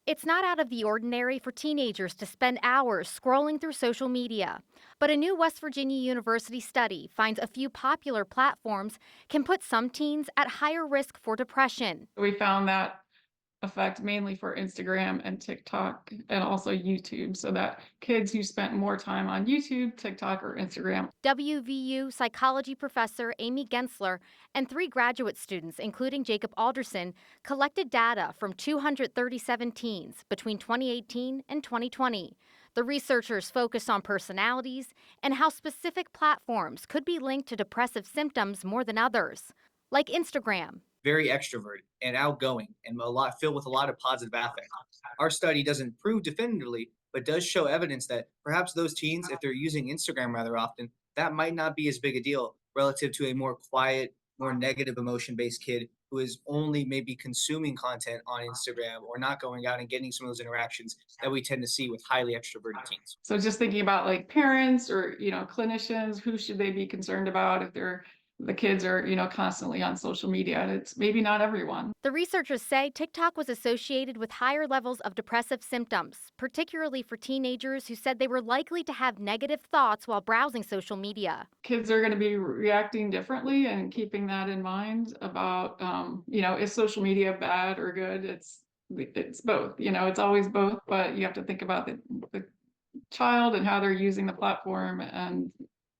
It's not out of the ordinary for teenagers to spend hours scrolling through social media. But a new West Virginia University study finds a few popular platforms can put some teens at higher risk for depression. We found that effect mainly for Instagram and TikTok and also YouTube, so that kids who spent more time on YouTube, TikTok, or Instagram. WVU psychology professor Amy Gensler and three graduate students, including Jacob Alderson, collected data from 237 teens between 2018 and 2020. The researchers focused on personalities and how specific platforms could be linked to depressive symptoms more than others, like Instagram. Very extroverted and outgoing and filled with a lot of positive affect. Our study doesn't prove definitively, but does show evidence that perhaps those teens, if they're using Instagram rather often, that might not be as big a deal relative to a more quiet, more negative emotion based kid who is only maybe consuming content on Instagram or not going out and getting some of those interactions that we tend to see with highly extroverted teens. So just thinking about like parents or, clinicians, who should they be concerned about if the kids are, constantly on social media? And it's maybe not everyone. The researchers say TikTok was associated with higher levels of depressive symptoms, particularly for teenagers who said they were likely to have negative thoughts while browsing social media. Kids are going to be reacting differently, and keeping that in mind about, is social media bad or good? It's both, it's always both, but you have to think about the child and how they're using the platform and,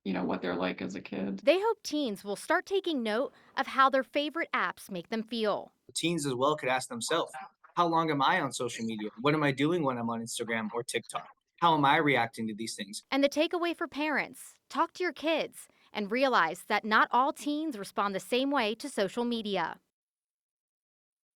what they're like as a kid. They hope teens will start taking note of how their favorite apps make them feel. Teens as well could ask themselves, how long am I on social media? What am I doing when I'm on Instagram or TikTok? How am I reacting to these things? And the takeaway for parents: talk to your kids and realize that not all teens respond the same way to social media.